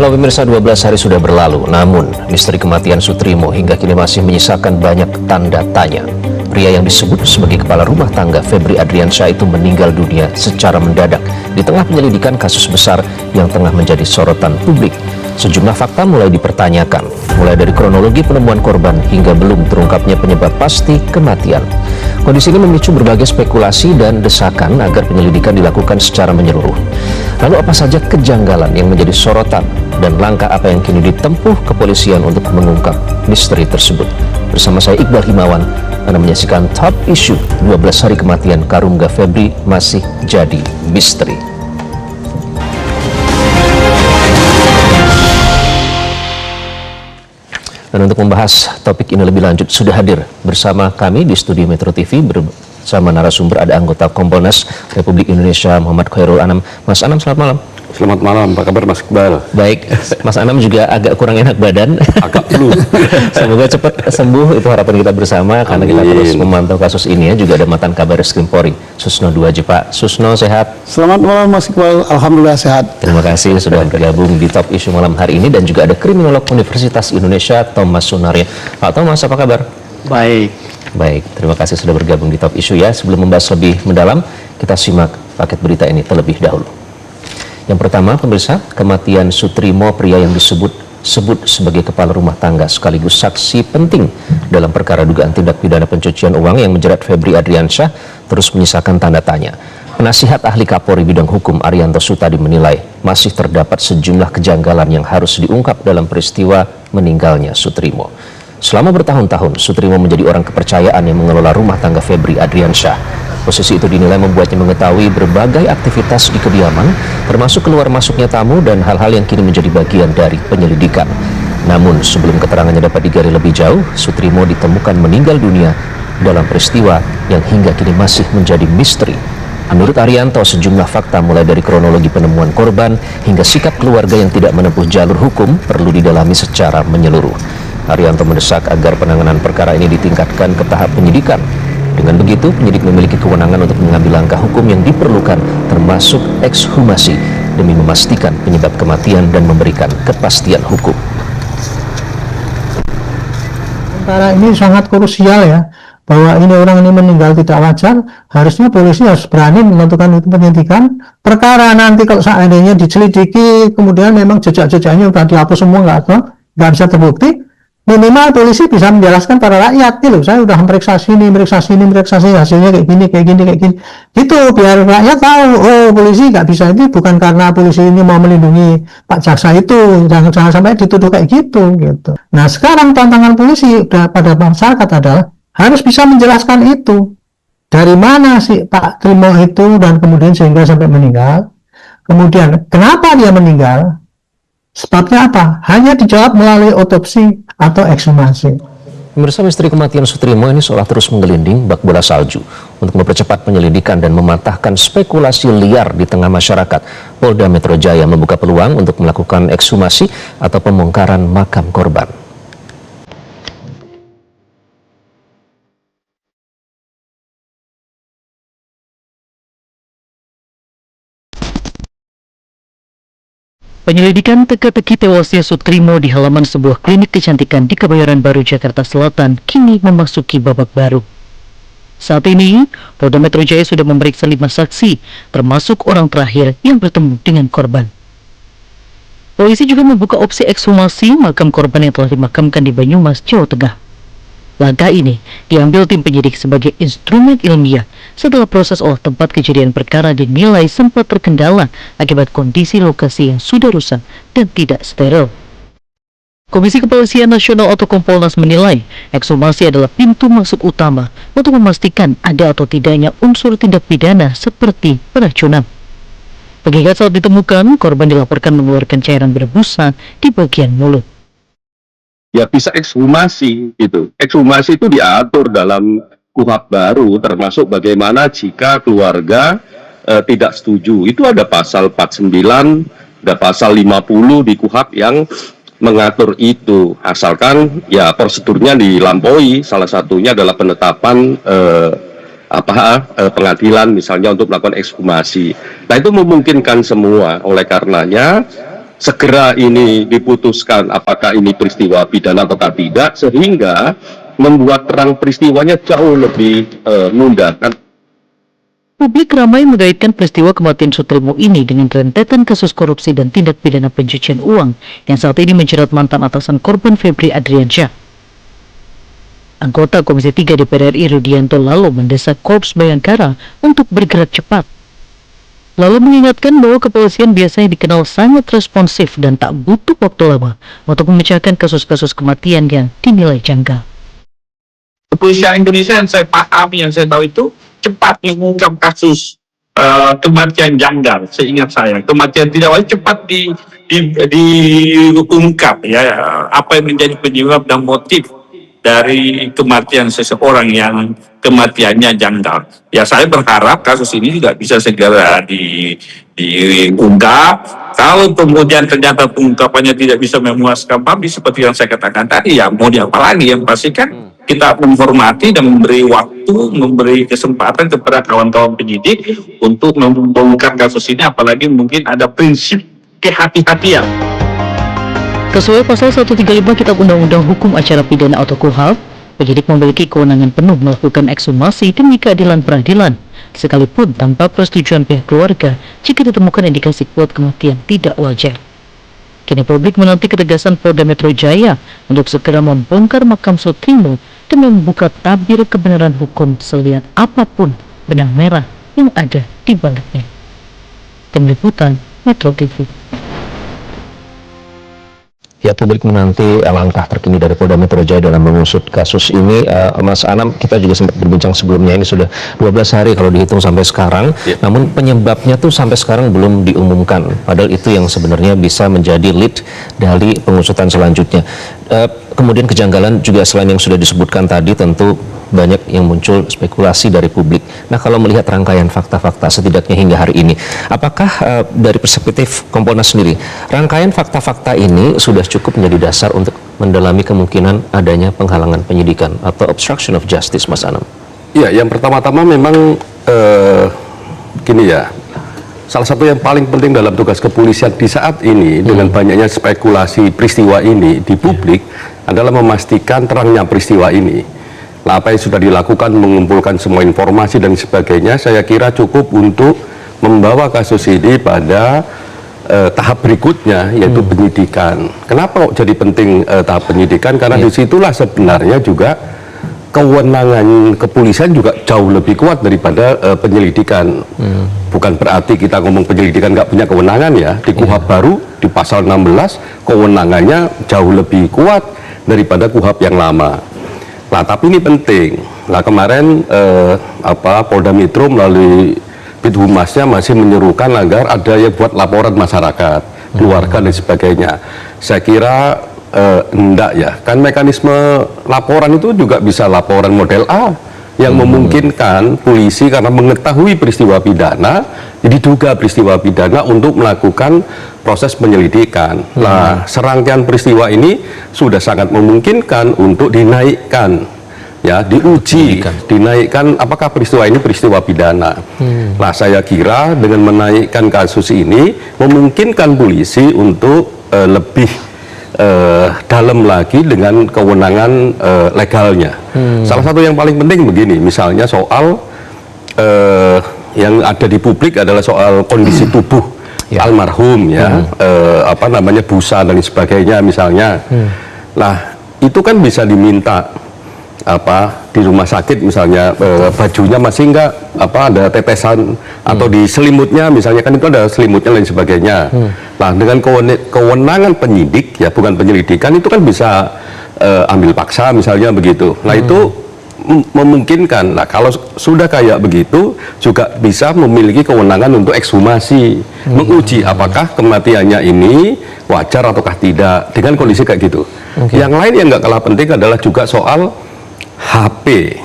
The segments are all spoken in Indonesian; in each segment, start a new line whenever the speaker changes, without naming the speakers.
Halo pemirsa, 12 hari sudah berlalu, namun misteri kematian Sutrimo hingga kini masih menyisakan banyak tanda tanya. Pria yang disebut sebagai kepala rumah tangga Febri Adriansyah itu meninggal dunia secara mendadak di tengah penyelidikan kasus besar yang tengah menjadi sorotan publik. Sejumlah fakta mulai dipertanyakan, mulai dari kronologi penemuan korban hingga belum terungkapnya penyebab pasti kematian. Kondisi ini memicu berbagai spekulasi dan desakan agar penyelidikan dilakukan secara menyeluruh. Lalu apa saja kejanggalan yang menjadi sorotan dan langkah apa yang kini ditempuh kepolisian untuk mengungkap misteri tersebut? Bersama saya Iqbal Himawan, Anda menyaksikan Top Issue. 12 hari kematian Karungga Febri masih jadi misteri. Dan untuk membahas topik ini lebih lanjut sudah hadir bersama kami di studio Metro TV bersama narasumber ada anggota Kompolnas Republik Indonesia Muhammad Khairul Anam. Mas Anam, selamat malam.
Selamat malam, apa kabar Mas Iqbal?
Baik, Mas Anam juga agak kurang enak badan.
Agak flu.
Semoga cepat sembuh, itu harapan kita bersama.
Amin.
Karena kita terus memantau kasus ini ya. Juga ada mantan Kabaris Krimpori, Susno Duaji. Pak Susno, sehat?
Selamat malam Mas Iqbal, alhamdulillah sehat.
Terima kasih sudah bergabung di Top Issue malam hari ini. Dan juga ada kriminolog Universitas Indonesia Thomas Sunaria. Pak Thomas, apa kabar?
Baik.
Baik, terima kasih sudah bergabung di Top Issue ya. Sebelum membahas lebih mendalam, kita simak paket berita ini terlebih dahulu. Yang pertama, pemirsa, kematian Sutrimo, pria yang disebut sebagai kepala rumah tangga sekaligus saksi penting dalam perkara dugaan tindak pidana pencucian uang yang menjerat Febri Adriansyah, terus menyisakan tanda tanya. Penasihat ahli Kapolri bidang hukum Arianto Sutadi menilai masih terdapat sejumlah kejanggalan yang harus diungkap dalam peristiwa meninggalnya Sutrimo. Selama bertahun-tahun, Sutrimo menjadi orang kepercayaan yang mengelola rumah tangga Febri Adriansyah. Posisi itu dinilai membuatnya mengetahui berbagai aktivitas di kediaman, termasuk keluar masuknya tamu dan hal-hal yang kini menjadi bagian dari penyelidikan. Namun, sebelum keterangannya dapat digali lebih jauh, Sutrimo ditemukan meninggal dunia dalam peristiwa yang hingga kini masih menjadi misteri. Menurut Arianto, sejumlah fakta mulai dari kronologi penemuan korban hingga sikap keluarga yang tidak menempuh jalur hukum perlu didalami secara menyeluruh. Arianto mendesak agar penanganan perkara ini ditingkatkan ke tahap penyidikan. Dengan begitu, penyidik memiliki kewenangan untuk mengambil langkah hukum yang diperlukan, termasuk ekshumasi, demi memastikan penyebab kematian dan memberikan kepastian hukum.
Perkara ini sangat krusial ya, bahwa ini orang ini meninggal tidak wajar. Harusnya polisi harus berani menentukan itu penyidikan. Perkara nanti kalau seandainya diselidiki, kemudian memang jejak-jejaknya sudah dihapus semua, nggak bisa terbukti. Minimal polisi bisa menjelaskan para rakyat, loh, saya sudah meriksa sini, hasilnya kayak gini. Gitu, biar rakyat tahu, oh polisi nggak bisa, ini bukan karena polisi ini mau melindungi Pak Jaksa itu, jangan sampai dituduh kayak gitu. Nah sekarang tantangan polisi pada masyarakat adalah harus bisa menjelaskan itu. Dari mana sih Pak Trimo itu dan kemudian sehingga sampai meninggal. Kemudian kenapa dia meninggal? Sebabnya apa? Hanya dijawab melalui otopsi atau ekshumasi.
Pemirsa, misteri kematian Sutrimo ini seolah terus menggelinding bak bola salju. Untuk mempercepat penyelidikan dan mematahkan spekulasi liar di tengah masyarakat, Polda Metro Jaya membuka peluang untuk melakukan ekshumasi atau pembongkaran makam korban.
Penyelidikan teka-teki tewasnya Sutrimo di halaman sebuah klinik kecantikan di Kebayoran Baru, Jakarta Selatan kini memasuki babak baru. Saat ini, Polda Metro Jaya sudah memeriksa 5 saksi, termasuk orang terakhir yang bertemu dengan korban. Polisi juga membuka opsi ekshumasi makam korban yang telah dimakamkan di Banyumas, Jawa Tengah. Langkah ini diambil tim penyidik sebagai instrumen ilmiah setelah proses olah tempat kejadian perkara dinilai sempat terkendala akibat kondisi lokasi yang sudah rusak dan tidak steril. Komisi Kepolisian Nasional atau Kompolnas menilai ekshumasi adalah pintu masuk utama untuk memastikan ada atau tidaknya unsur tindak pidana seperti peracunan. Mengingat saat ditemukan, korban dilaporkan mengeluarkan cairan berbusa di bagian mulut.
Ya bisa ekshumasi gitu. Ekshumasi itu diatur dalam KUHP baru, termasuk bagaimana jika keluarga tidak setuju. Itu ada pasal 49, ada pasal 50 di KUHP yang mengatur itu. Asalkan ya prosedurnya dilampaui, salah satunya adalah penetapan pengadilan misalnya untuk melakukan ekshumasi. Nah itu memungkinkan semua. Oleh karenanya segera ini diputuskan apakah ini peristiwa pidana atau tidak, sehingga membuat terang peristiwanya jauh lebih mudah kan.
Publik ramai mengaitkan peristiwa kematian Sutrimo ini dengan rentetan kasus korupsi dan tindak pidana pencucian uang yang saat ini menjerat mantan atasan korban Febri Adriansyah. Anggota Komisi 3 DPR RI Rudianto lalu mendesak Korps Bayangkara untuk bergerak cepat. Lalu mengingatkan bahwa kepolisian biasanya dikenal sangat responsif dan tak butuh waktu lama untuk memecahkan kasus-kasus kematian yang dinilai janggal.
Kepolisian Indonesia yang saya pahami, yang saya tahu itu cepat mengungkap kasus kematian janggal. Seingat saya, kematian tidak wajar cepat diungkap ya, apa yang menjadi penyebab dan motif dari kematian seseorang yang kematiannya janggal. Ya, saya berharap kasus ini juga bisa segera diungkap. Kalau kemudian ternyata pengungkapannya tidak bisa memuaskan publik seperti yang saya katakan tadi, ya mau diapa lagi, yang pasti kan kita menghormati dan memberi waktu, memberi kesempatan kepada kawan-kawan penyidik untuk membongkar kasus ini, apalagi mungkin ada prinsip kehati-hatian.
Sesuai pasal 135 Kitab Undang-Undang Hukum Acara Pidana atau KUHP, penyidik memiliki kewenangan penuh melakukan ekshumasi demi keadilan peradilan, sekalipun tanpa persetujuan pihak keluarga jika ditemukan indikasi kuat kematian tidak wajar. Kini publik menanti ketegasan Polda Metro Jaya untuk segera membongkar makam Sutrimo dan membuka tabir kebenaran hukum selihat apapun benang merah yang ada di baliknya. Tim Liputan Metro TV.
Ya, publik menanti langkah terkini dari Polda Metro Jaya dalam mengusut kasus ini. Mas Anam, kita juga sempat berbincang sebelumnya, ini sudah 12 hari kalau dihitung sampai sekarang, namun penyebabnya tuh sampai sekarang belum diumumkan, padahal itu yang sebenarnya bisa menjadi lead dari pengusutan selanjutnya. Kemudian kejanggalan juga selain yang sudah disebutkan tadi, tentu banyak yang muncul spekulasi dari publik. Nah, kalau melihat rangkaian fakta-fakta setidaknya hingga hari ini, apakah dari perspektif Kompolnas sendiri, rangkaian fakta-fakta ini sudah cukup menjadi dasar untuk mendalami kemungkinan adanya penghalangan penyidikan atau obstruction of justice, Mas Anam?
Ya, yang pertama-tama memang gini ya, salah satu yang paling penting dalam tugas kepolisian di saat ini dengan banyaknya spekulasi peristiwa ini di publik adalah memastikan terangnya peristiwa ini. Nah, apa yang sudah dilakukan, mengumpulkan semua informasi dan sebagainya, saya kira cukup untuk membawa kasus ini pada tahap berikutnya, yaitu penyidikan. Kenapa kok jadi penting tahap penyidikan? Karena disitulah sebenarnya juga kewenangan kepolisian juga jauh lebih kuat daripada penyelidikan. Bukan berarti kita ngomong penyelidikan nggak punya kewenangan ya. Di KUHP baru, di pasal 16, kewenangannya jauh lebih kuat daripada KUHP yang lama. Nah, tapi ini penting. Nah, kemarin Polda Metro melalui Bidhumasnya masih menyerukan agar ada yang buat laporan masyarakat, keluarga dan sebagainya. Saya kira enggak ya. Kan mekanisme laporan itu juga bisa laporan model A yang memungkinkan polisi karena mengetahui peristiwa pidana, diduga peristiwa pidana untuk melakukan proses penyelidikan. Nah, serangkaian peristiwa ini sudah sangat memungkinkan untuk dinaikkan, ya, diuji, dinaikkan apakah peristiwa ini peristiwa pidana. Nah, saya kira dengan menaikkan kasus ini memungkinkan polisi untuk lebih dalam lagi dengan kewenangan legalnya. Salah satu yang paling penting begini, misalnya soal yang ada di publik adalah soal kondisi tubuh almarhum, ya, busa dan sebagainya misalnya. Nah, itu kan bisa diminta di rumah sakit misalnya, bajunya masih enggak ada tetesan atau di selimutnya misalnya, kan itu ada selimutnya dan sebagainya. Nah, dengan kewenangan penyidik, ya bukan penyelidikan, itu kan bisa ambil paksa misalnya begitu. Nah, itu memungkinkan. Nah, kalau sudah kayak begitu juga bisa memiliki kewenangan untuk ekshumasi, menguji apakah kematiannya ini wajar ataukah tidak dengan kondisi kayak gitu. Yang lain yang nggak kalah penting adalah juga soal HP.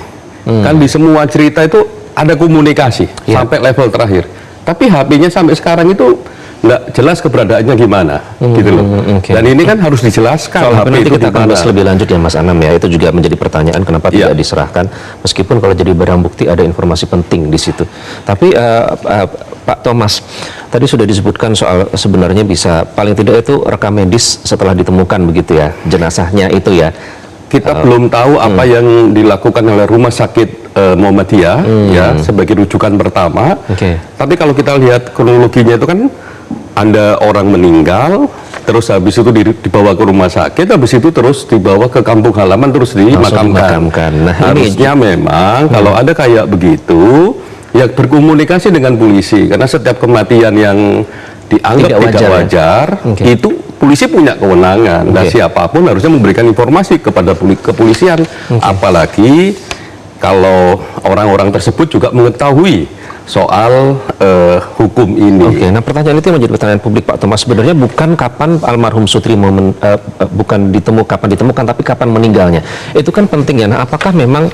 Kan di semua cerita itu ada komunikasi sampai level terakhir, tapi HP-nya sampai sekarang itu nggak jelas keberadaannya gimana, gitu loh. Dan ini kan harus dijelaskan.
Soal
HP
nanti
itu
kita akan bahas
gimana.
lebih lanjut ya, Mas Anam, ya. Itu juga menjadi pertanyaan kenapa tidak diserahkan, meskipun kalau jadi barang bukti ada informasi penting di situ. Tapi Pak Thomas, tadi sudah disebutkan soal sebenarnya bisa paling tidak itu rekam medis setelah ditemukan begitu ya, jenazahnya itu ya.
Kita belum tahu apa yang dilakukan oleh Rumah Sakit Muhammadiyah ya sebagai rujukan pertama. Tapi kalau kita lihat kronologinya itu kan ada orang meninggal, terus habis itu dibawa ke rumah sakit, habis itu terus dibawa ke kampung halaman, terus dimakamkan.
Nah,
harusnya memang kalau ada kayak begitu, ya berkomunikasi dengan polisi, karena setiap kematian yang dianggap tidak wajar, itu polisi punya kewenangan. Nah, siapapun harusnya memberikan informasi kepada kepolisian, apalagi kalau orang-orang tersebut juga mengetahui soal hukum ini.
Nah pertanyaan itu menjadi pertanyaan publik Pak Thomas, sebenarnya bukan kapan almarhum Sutrimo bukan kapan ditemukan, tapi kapan meninggalnya. Itu kan penting ya. Nah apakah memang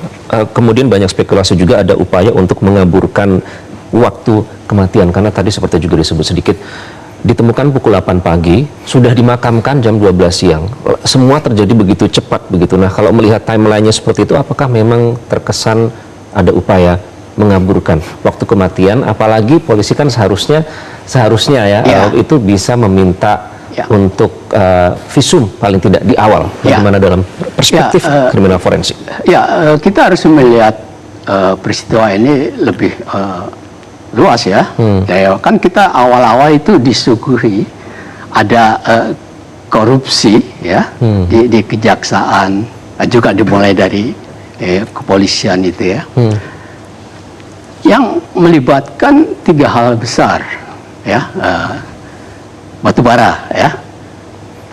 kemudian banyak spekulasi juga ada upaya untuk mengaburkan waktu kematian, karena tadi seperti juga disebut sedikit, ditemukan pukul 8 pagi, sudah dimakamkan jam 12 siang. Semua terjadi begitu cepat begitu. Nah kalau melihat timelinenya seperti itu, apakah memang terkesan ada upaya mengaburkan waktu kematian, apalagi polisi kan seharusnya ya, itu bisa meminta untuk visum paling tidak di awal, bagaimana dalam perspektif kriminal forensik?
Kita harus melihat peristiwa ini lebih luas ya. Kan kita awal-awal itu disuguhi ada korupsi ya di kejaksaan, juga dimulai dari kepolisian itu ya. Yang melibatkan 3 hal besar ya, batubara ya,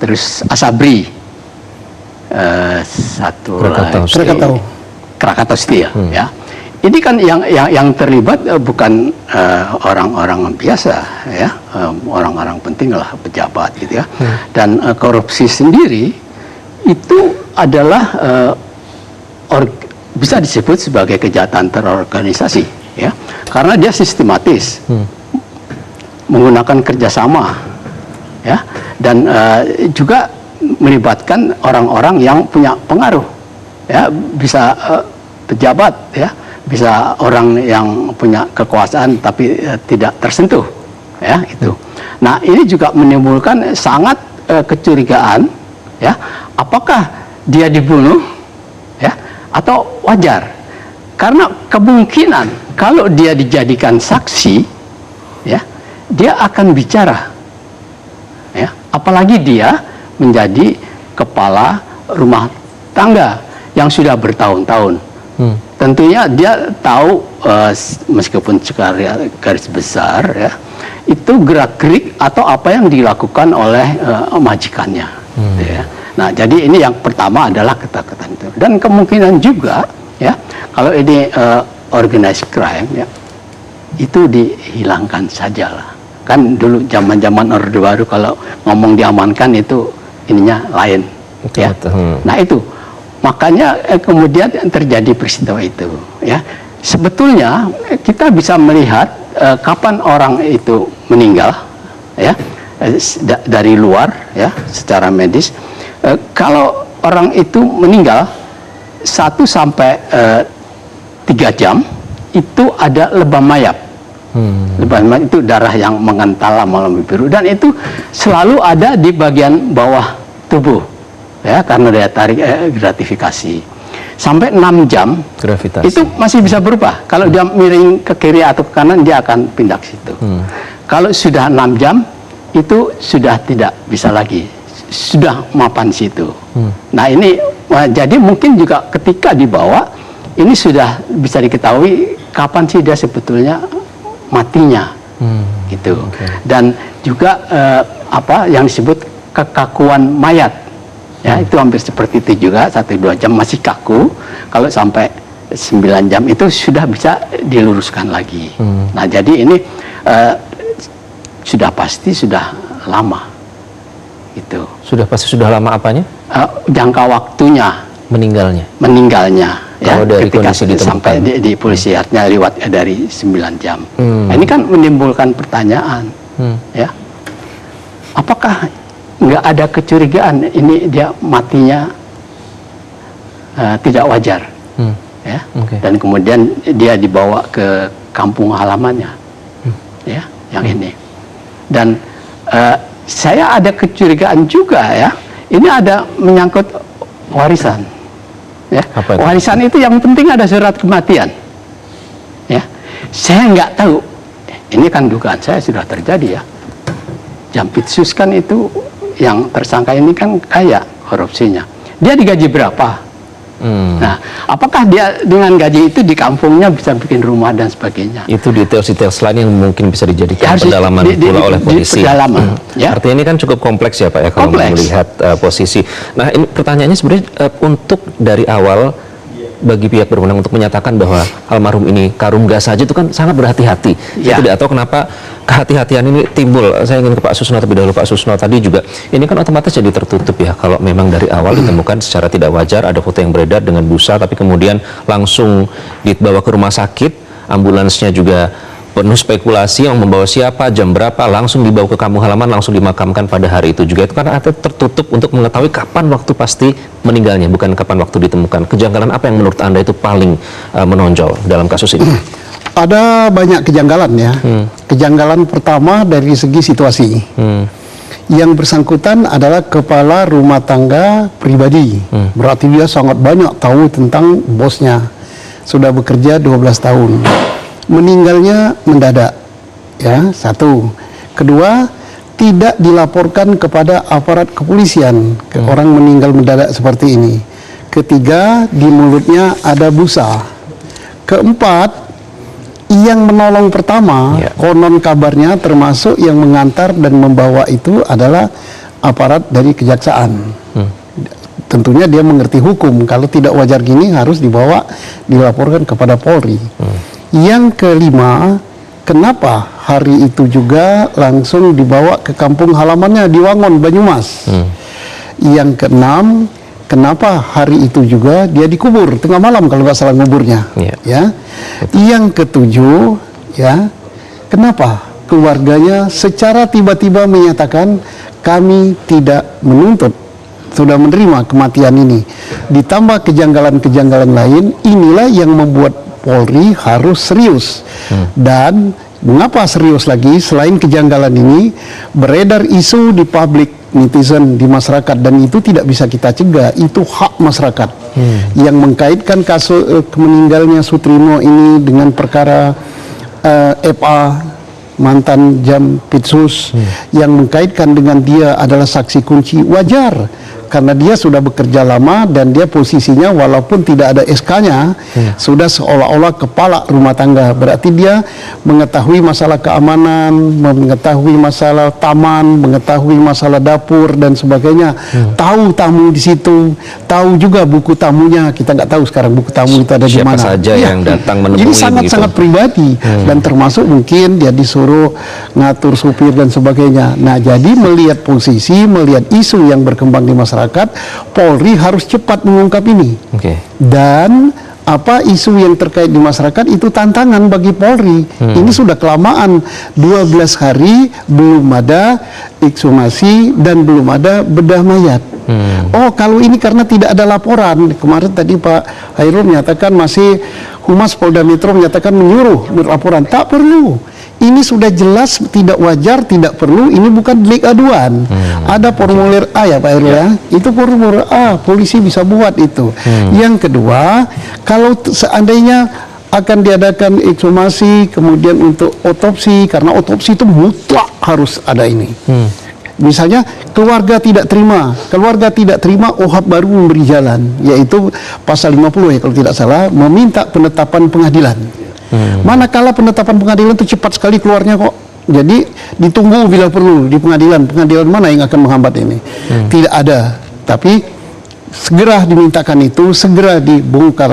terus Asabri, satu lagi Krakatau Steel ya. Ini kan yang terlibat bukan orang-orang biasa ya, orang-orang penting lah, pejabat gitu ya. Dan korupsi sendiri itu adalah bisa disebut sebagai kejahatan terorganisasi ya, karena dia sistematis, menggunakan kerjasama ya, dan juga melibatkan orang-orang yang punya pengaruh ya, bisa pejabat ya, bisa orang yang punya kekuasaan tapi tidak tersentuh ya itu. Nah ini juga menimbulkan sangat kecurigaan ya, apakah dia dibunuh ya atau wajar, karena kemungkinan kalau dia dijadikan saksi ya, dia akan bicara ya, apalagi dia menjadi kepala rumah tangga yang sudah bertahun-tahun. Tentunya dia tahu, meskipun garis besar ya, itu gerak-gerik atau apa yang dilakukan oleh majikannya gitu ya. Nah jadi ini yang pertama adalah ketakutan itu, dan kemungkinan juga ya kalau ini organized crime ya, itu dihilangkan sajalah. Kan dulu zaman-zaman Orde Baru kalau ngomong diamankan itu ininya lain ya. Nah itu makanya kemudian terjadi peristiwa itu ya. Sebetulnya kita bisa melihat kapan orang itu meninggal ya, dari luar ya, secara medis. Kalau orang itu meninggal 1 sampai 3 jam itu ada lebam mayat. Lebam mayat itu darah yang mengental melalui biru, dan itu selalu ada di bagian bawah tubuh ya, karena daya tarik gratifikasi. Sampai 6 jam gravitasi itu masih bisa berubah. Kalau dia miring ke kiri atau ke kanan, dia akan pindah ke situ. Kalau sudah 6 jam itu sudah tidak bisa lagi, sudah mapan situ. Nah ini jadi mungkin juga ketika dibawa ini sudah bisa diketahui kapan sih dia sebetulnya matinya gitu. Dan juga apa yang disebut kekakuan mayat ya, itu hampir seperti itu juga, 1-2 jam masih kaku, kalau sampai 9 jam itu sudah bisa diluruskan lagi. Nah jadi ini sudah pasti sudah lama itu. Sudah pasti sudah lama apanya? Jangka waktunya meninggalnya ya, kalau dari ketika sampai di polisi, artinya lewat dari 9 jam. Nah, ini kan menimbulkan pertanyaan ya, apakah nggak ada kecurigaan ini dia matinya tidak wajar ya, dan kemudian dia dibawa ke kampung halamannya ya. yang ini. Dan saya ada kecurigaan juga ya, ini ada menyangkut warisan. Ya.
Apa itu?
Warisan itu yang penting ada surat kematian. Ya, saya nggak tahu. Ini kan dugaan saya sudah terjadi ya. Jampitsus kan itu yang tersangka ini kan kaya korupsinya. Dia digaji berapa? Nah, apakah dia dengan gaji itu di kampungnya bisa bikin rumah dan sebagainya?
Itu detail-detail lain yang mungkin bisa dijadikan pendalaman pula oleh polisi.
Pendalaman, ya.
Artinya ini kan cukup kompleks ya Pak ya kalau melihat posisi. Nah ini pertanyaannya sebenarnya untuk dari awal bagi pihak berwenang untuk menyatakan bahwa almarhum ini Karungga saja itu kan sangat berhati-hati.
Ya.
Saya tidak tahu kenapa kehati-hatian ini timbul. Saya ingin ke Pak Susno terlebih dahulu. Pak Susno tadi juga ini kan otomatis jadi tertutup ya kalau memang dari awal ditemukan secara tidak wajar ada foto yang beredar dengan busa tapi kemudian langsung dibawa ke rumah sakit, ambulansnya juga penuh spekulasi yang membawa siapa, jam berapa, langsung dibawa ke kampung halaman, langsung dimakamkan pada hari itu juga. Itu karena ada tertutup untuk mengetahui kapan waktu pasti meninggalnya, bukan kapan waktu ditemukan. Kejanggalan apa yang menurut Anda itu paling menonjol dalam kasus ini?
Ada banyak kejanggalan ya. Kejanggalan pertama dari segi situasi. Yang bersangkutan adalah kepala rumah tangga pribadi. Berarti dia sangat banyak tahu tentang bosnya. Sudah bekerja 12 tahun. Meninggalnya mendadak, ya, satu. Kedua, tidak dilaporkan kepada aparat kepolisian orang meninggal mendadak seperti ini. Ketiga, di mulutnya ada busa. Keempat, yang menolong pertama, konon kabarnya termasuk yang mengantar dan membawa itu adalah aparat dari kejaksaan. Tentunya dia mengerti hukum. Kalau tidak wajar gini harus dilaporkan kepada Polri. Yang kelima, kenapa hari itu juga langsung dibawa ke kampung halamannya di Wangon, Banyumas. Yang keenam, kenapa hari itu juga dia dikubur tengah malam kalau nggak salah nguburnya. Ya. Yang ketujuh, ya, kenapa keluarganya secara tiba-tiba menyatakan kami tidak menuntut, sudah menerima kematian ini. Ditambah kejanggalan-kejanggalan lain, inilah yang membuat Polri harus serius. Dan mengapa serius lagi? Selain kejanggalan ini, beredar isu di publik, netizen, di masyarakat, dan itu tidak bisa kita cegah. Itu hak masyarakat yang mengkaitkan kasus meninggalnya Sutrimo ini dengan perkara FA, mantan Jampitsus, yang mengkaitkan dengan dia adalah saksi kunci. Wajar, karena dia sudah bekerja lama dan dia posisinya walaupun tidak ada SK-nya sudah seolah-olah kepala rumah tangga. Berarti dia mengetahui masalah keamanan, mengetahui masalah taman, mengetahui masalah dapur dan sebagainya. Tahu tamu di situ, tahu juga buku tamunya. Kita nggak tahu sekarang buku tamu itu ada di mana.
Siapa saja yang datang menemui.
Jadi sangat-sangat pribadi dan termasuk mungkin dia disuruh ngatur supir dan sebagainya. Nah, jadi melihat posisi, melihat isu yang berkembang di masyarakat, Polri harus cepat mengungkap ini. Dan apa isu yang terkait di masyarakat itu tantangan bagi Polri. Ini sudah kelamaan, 12 hari belum ada ekshumasi dan belum ada bedah mayat. Oh, kalau ini karena tidak ada laporan. Kemarin tadi Pak Hairul menyatakan masih Humas Polda Metro menyatakan menyuruh berlaporan. Tak perlu. Ini sudah jelas tidak wajar, tidak perlu. Ini bukan delik aduan. Ada formulir A ya Pak Heru ya. Itu formulir A, polisi bisa buat itu. Yang kedua, kalau seandainya akan diadakan ekshumasi, kemudian untuk otopsi, karena otopsi itu mutlak harus ada ini. Misalnya keluarga tidak terima, OHAP baru memberi jalan, yaitu pasal 50 ya kalau tidak salah, meminta penetapan pengadilan. Manakala penetapan pengadilan itu cepat sekali keluarnya kok. Jadi ditunggu bila perlu di pengadilan. Pengadilan mana yang akan menghambat ini? Tidak ada. Tapi segera dimintakan itu, segera dibongkar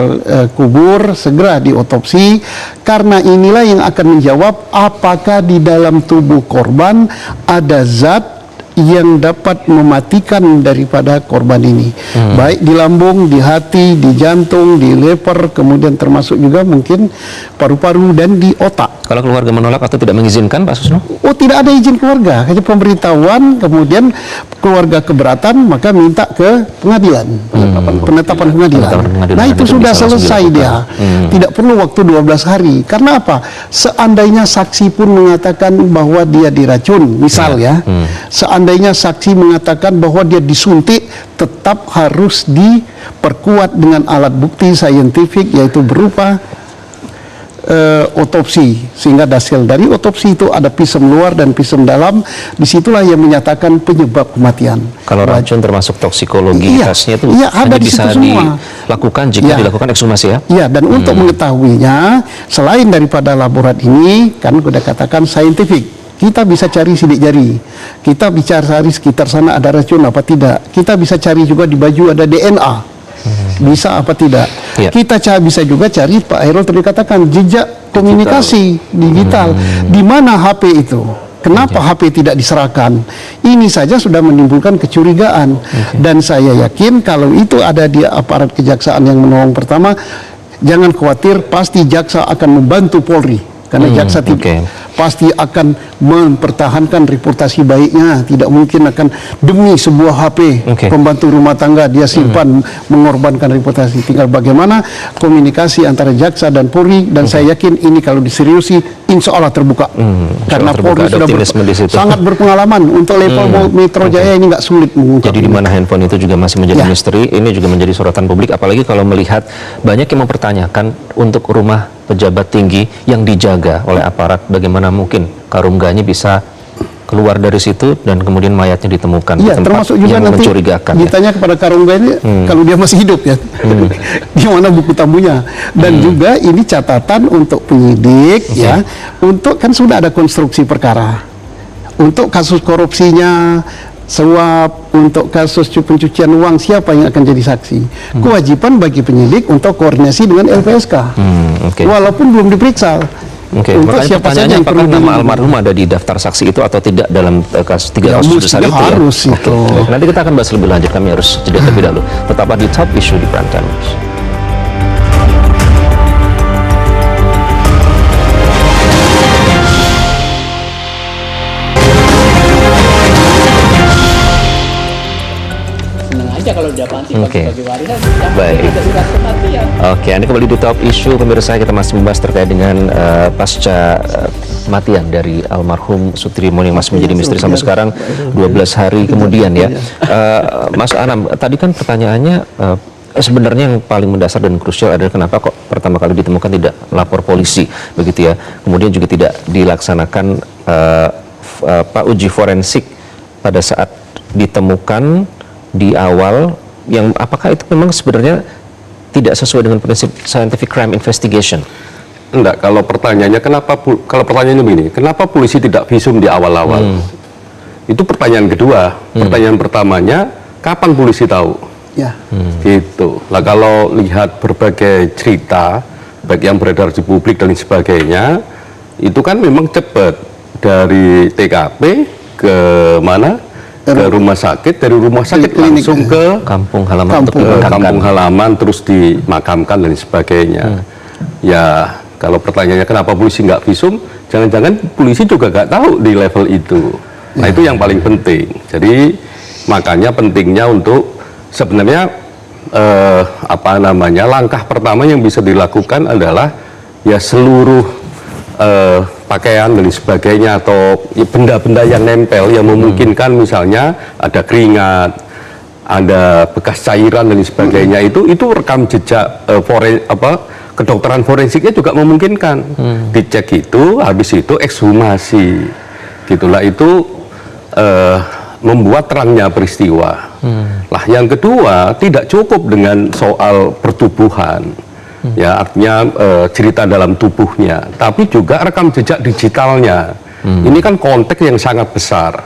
kubur, segera diotopsi. Karena inilah yang akan menjawab apakah di dalam tubuh korban ada zat yang dapat mematikan daripada korban ini, baik di lambung, di hati, di jantung, di lever, kemudian termasuk juga mungkin paru-paru dan di otak.
Kalau keluarga menolak atau tidak mengizinkan, Pak Susno?
Oh, tidak ada izin keluarga, hanya pemberitahuan, kemudian keluarga keberatan, maka minta ke pengadilan, penetapan pengadilan. Nah, itu sudah selesai dia. Tidak perlu waktu 12 hari. Karena apa? Seandainya saksi pun mengatakan bahwa dia diracun, misal ya, seandainya saksi mengatakan bahwa dia disuntik, tetap harus diperkuat dengan alat bukti saintifik, yaitu berupa otopsi, sehingga hasil dari otopsi itu ada pisem luar dan pisem dalam. Disitulah yang menyatakan penyebab kematian.
Kalau racun termasuk toksikologitasnya itu hanya bisa dilakukan jika dilakukan ekshumasi ya? Iya, dan untuk mengetahuinya, selain daripada laborat ini, kan sudah katakan saintifik, kita bisa cari sidik jari, kita bisa cari sekitar sana ada racun apa tidak, kita bisa cari juga di baju ada DNA. Bisa apa tidak? Kita bisa juga cari, Pak Hairul tadi katakan, jejak komunikasi digital. Di mana HP itu? Kenapa HP tidak diserahkan? Ini saja sudah menimbulkan kecurigaan. Dan saya yakin kalau itu ada di aparat kejaksaan yang menolong pertama, jangan khawatir, pasti jaksa akan membantu Polri. Karena jaksa pasti akan mempertahankan reputasi baiknya, tidak mungkin akan demi sebuah HP pembantu rumah tangga dia simpan mengorbankan reputasi. Tinggal bagaimana komunikasi antara jaksa dan Polri, dan saya yakin ini kalau diseriusi insya Allah terbuka. Karena Polri sudah sangat berpengalaman untuk level Metro Jaya ini nggak sulit mengungkap. Jadi di mana handphone itu juga masih menjadi misteri, ini juga menjadi sorotan publik, apalagi kalau melihat banyak yang mempertanyakan untuk rumah pejabat tinggi yang dijaga oleh aparat, bagaimana mungkin karungganya bisa keluar dari situ dan kemudian mayatnya ditemukan di tempat termasuk juga yang nanti mencurigakan. Ditanya kepada karungga ini kalau dia masih hidup ya, di mana buku tamunya, dan juga ini catatan untuk penyidik ya, untuk kan sudah ada konstruksi perkara, untuk kasus korupsinya, suap, untuk kasus pencucian uang, siapa yang akan jadi saksi. Kewajiban bagi penyidik untuk koordinasi dengan LPSK, walaupun belum diperiksa. Untuk siapa saja yang apakah nama almarhum ada di daftar saksi itu atau tidak dalam kasus 3 kasus besar itu harus ya? Itu. Nanti kita akan bahas lebih lanjut, kami harus jeda terlebih dahulu. Tetaplah di Top Issue di Prime Time News. Baik. Anda kembali di Top Issue, pemirsa. Kita masih membahas terkait dengan pasca kematian dari almarhum Sutrimo yang masih menjadi misteri sampai sekarang 12 hari kemudian ya. Mas Anam, tadi kan pertanyaannya sebenarnya yang paling mendasar dan krusial adalah kenapa kok pertama kali ditemukan tidak lapor polisi begitu ya. Kemudian juga tidak dilaksanakan uji forensik pada saat ditemukan di awal, yang apakah itu memang sebenarnya tidak sesuai dengan prinsip scientific crime investigation?
Enggak, kalau pertanyaannya kalau pertanyaannya begini, kenapa polisi tidak visum di awal-awal? Itu pertanyaan kedua. Pertanyaan pertamanya, kapan polisi tahu? Gitu. Lah kalau lihat berbagai cerita, baik yang beredar di publik dan sebagainya, itu kan memang cepat dari TKP ke mana? Ke rumah sakit, dari rumah sakit langsung ke
kampung halaman,
kampung halaman, terus dimakamkan dan sebagainya. Ya, kalau pertanyaannya kenapa polisi nggak visum, jangan-jangan polisi juga nggak tahu di level itu. Nah, itu yang paling penting. Jadi makanya pentingnya untuk sebenarnya langkah pertama yang bisa dilakukan adalah ya seluruh pakaian dan sebagainya, atau benda-benda yang nempel yang memungkinkan, misalnya ada keringat, ada bekas cairan dan sebagainya, itu rekam jejak kedokteran forensiknya juga memungkinkan. Dicek itu, habis itu ekshumasi, gitulah, itu membuat terangnya peristiwa. Lah yang kedua, tidak cukup dengan soal pertubuhan. Ya, artinya cerita dalam tubuhnya, tapi juga rekam jejak digitalnya. Ini kan konteks yang sangat besar,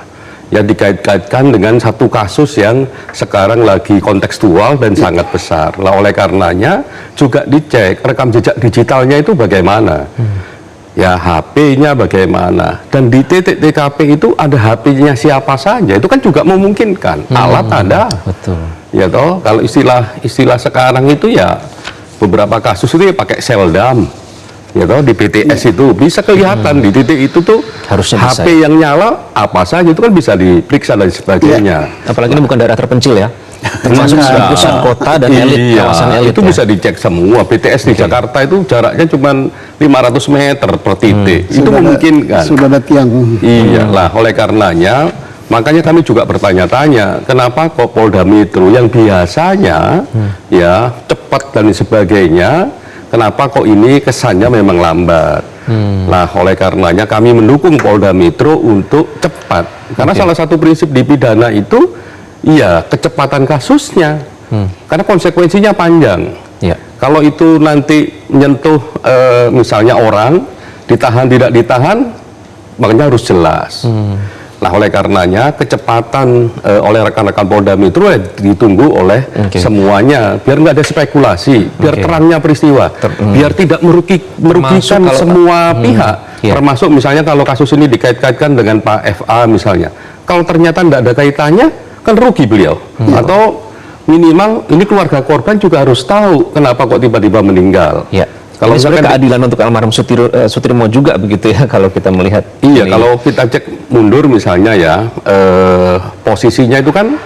ya, dikait-kaitkan dengan satu kasus yang sekarang lagi kontekstual dan sangat besar. Lah oleh karenanya juga dicek rekam jejak digitalnya itu bagaimana. Ya HP-nya bagaimana, dan di titik TKP itu ada HP-nya siapa saja, itu kan juga memungkinkan. Alat ada,
betul.
Ya toh, kalau istilah sekarang itu ya beberapa kasus itu ya pakai seldam, ya toh, di BTS itu bisa kelihatan di titik itu tuh
Harusnya bisa,
HP yang nyala apa saja itu kan bisa diperiksa dan sebagainya.
Apalagi ini bukan daerah terpencil ya, termasuk pusat kota dan elit, kawasan elit
itu
ya.
bisa dicek semua. BTS di Jakarta itu jaraknya cuma 500 meter per titik, itu memungkinkan.
Sudah ada tiang.
Iyalah, oleh karenanya makanya kami juga bertanya-tanya, kenapa kok Polda Metro yang biasanya ya cepat dan sebagainya, kenapa kok ini kesannya memang lambat? Nah, oleh karenanya kami mendukung Polda Metro untuk cepat, karena salah satu prinsip di pidana itu iya kecepatan kasusnya, karena konsekuensinya panjang.
Ya.
Kalau itu nanti menyentuh misalnya orang ditahan tidak ditahan, makanya harus jelas. Nah, oleh karenanya kecepatan oleh rekan-rekan Polda Metro ditunggu oleh semuanya, biar nggak ada spekulasi, biar terangnya peristiwa, biar tidak merugikan semua pihak, termasuk misalnya kalau kasus ini dikait-kaitkan dengan Pak FA misalnya, kalau ternyata tidak ada kaitannya, kan rugi beliau, atau minimal ini keluarga korban juga harus tahu kenapa kok tiba-tiba meninggal.
Ya. Kalau sebenarnya keadilan untuk almarhum Sutrimo juga begitu ya, kalau kita melihat.
Iya, kalau kita cek mundur misalnya ya, posisinya itu kan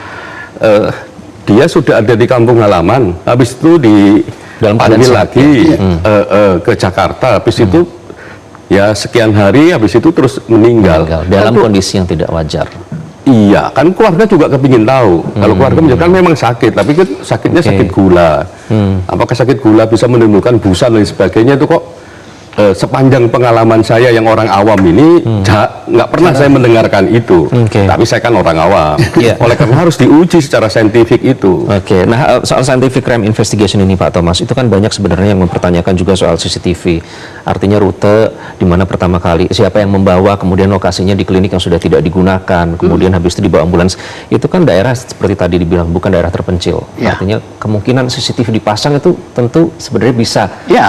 dia sudah ada di kampung halaman, habis itu dipanggil lagi ke Jakarta, habis itu ya sekian hari, habis itu terus meninggal.
Dalam kondisi yang tidak wajar.
Iya, kan keluarga juga kepingin tahu. Kalau keluarga menjelaskan memang sakit, tapi kan sakitnya sakit gula. Apakah sakit gula bisa menimbulkan busa dan sebagainya, itu kok sepanjang pengalaman saya yang orang awam ini nggak pernah saya mendengarkan itu. Tapi saya kan orang awam. Oleh karena harus diuji secara saintifik itu.
Nah, soal scientific crime investigation ini Pak Thomas, itu kan banyak sebenarnya yang mempertanyakan juga soal CCTV. Artinya rute di mana pertama kali siapa yang membawa, kemudian lokasinya di klinik yang sudah tidak digunakan, kemudian habis itu dibawa ambulans. Itu kan daerah seperti tadi dibilang bukan daerah terpencil. Artinya kemungkinan CCTV dipasang itu tentu sebenarnya bisa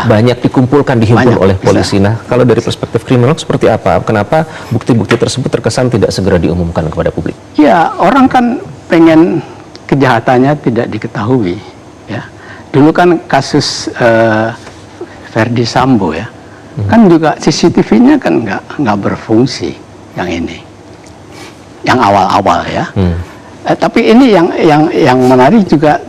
banyak dikumpulkan, dihimpun oleh polisi. Nah, kalau dari perspektif kriminolog seperti apa? Kenapa bukti-bukti tersebut terkesan tidak segera diumumkan kepada publik?
Ya, orang kan pengen kejahatannya tidak diketahui. Ya, dulu kan kasus Verdi Sambo ya, kan juga CCTV-nya kan nggak berfungsi yang ini, yang awal-awal ya. Tapi ini yang menarik juga,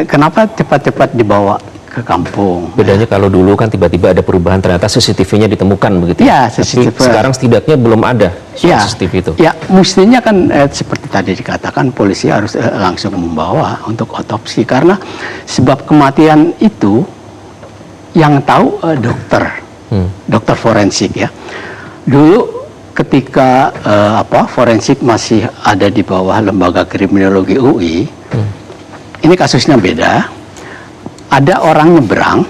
kenapa cepat-cepat dibawa ke kampung.
Bedanya kalau dulu kan tiba-tiba ada perubahan, ternyata CCTV-nya ditemukan begitu.
Ya,
CCTV. Tapi sekarang setidaknya belum ada CCTV itu.
Ya, mestinya kan seperti tadi dikatakan polisi harus langsung membawa untuk otopsi, karena sebab kematian itu yang tahu dokter forensik ya. Dulu ketika forensik masih ada di bawah lembaga kriminologi UI, ini kasusnya beda. Ada orang nyebrang,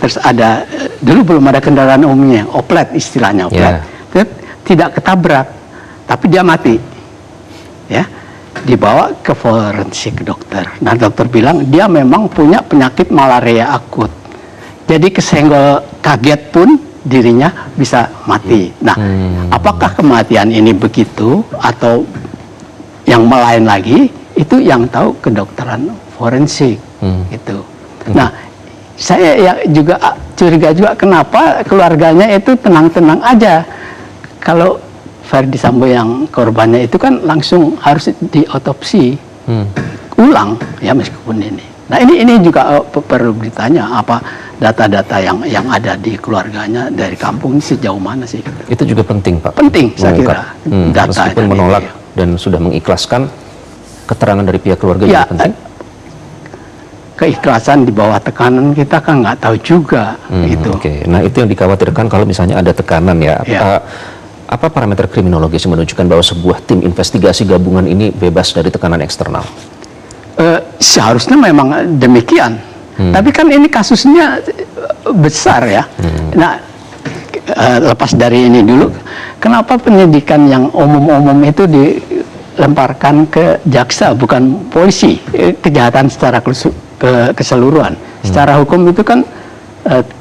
terus ada, dulu belum ada kendaraan umumnya, oplet istilahnya, oplet. Tidak ketabrak, tapi dia mati. Ya, dibawa ke forensik dokter. Nah, dokter bilang dia memang punya penyakit malaria akut. Jadi kesenggol kaget pun dirinya bisa mati. Nah, apakah kematian ini begitu atau yang lain lagi? Itu yang tahu kedokteran forensik, gitu. Nah, saya ya juga curiga juga kenapa keluarganya itu tenang-tenang aja. Kalau Verdi Sambo yang korbannya itu kan langsung harus diotopsi ulang ya, meskipun ini. Nah, ini juga perlu ditanya, apa data-data yang ada di keluarganya dari kampung ini sejauh mana sih?
Itu juga penting, Pak.
Penting, saya kira. Data
meskipun menolak dan sudah mengikhlaskan, keterangan dari pihak keluarga juga penting.
Keikhlasan di bawah tekanan kita kan nggak tahu juga gitu.
Nah, itu yang dikhawatirkan kalau misalnya ada tekanan ya. Apa parameter kriminologis yang menunjukkan bahwa sebuah tim investigasi gabungan ini bebas dari tekanan eksternal?
Seharusnya memang demikian. Tapi kan ini kasusnya besar ya. Nah, lepas dari ini dulu, kenapa penyidikan yang umum-umum itu dilemparkan ke jaksa bukan polisi? Kejahatan secara keseluruhan. Secara hukum itu kan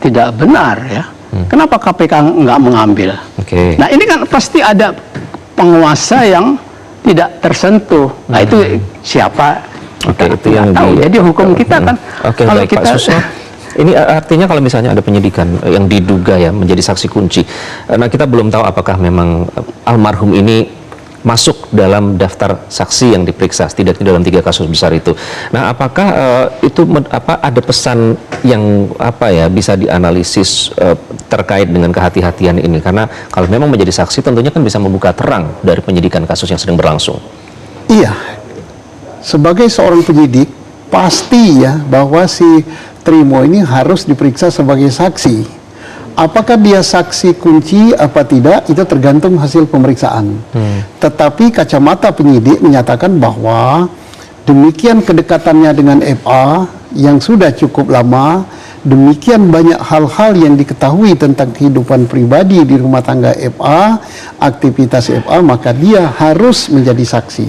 tidak benar ya. Kenapa KPK nggak mengambil?
Oke.
Nah ini kan pasti ada penguasa yang tidak tersentuh. Nah itu siapa?
Oke,
Kita
itu yang
nggak tahu. Jadi hukum kita kan
Oke,
kalau
baik, Pak
kita
Susno. Ini artinya kalau misalnya ada penyidikan yang diduga ya menjadi saksi kunci. Nah, kita belum tahu apakah memang almarhum ini masuk dalam daftar saksi yang diperiksa, setidaknya dalam 3 kasus besar itu. Nah, apakah itu ada pesan yang bisa dianalisis terkait dengan kehati-hatian ini? Karena kalau memang menjadi saksi tentunya kan bisa membuka terang dari penyidikan kasus yang sedang berlangsung.
Iya, sebagai seorang penyidik pasti ya bahwa si Trimo ini harus diperiksa sebagai saksi. Apakah dia saksi kunci apa tidak itu tergantung hasil pemeriksaan. Tetapi kacamata penyidik menyatakan bahwa demikian kedekatannya dengan FA yang sudah cukup lama, demikian banyak hal-hal yang diketahui tentang kehidupan pribadi di rumah tangga FA, aktivitas FA, maka dia harus menjadi saksi.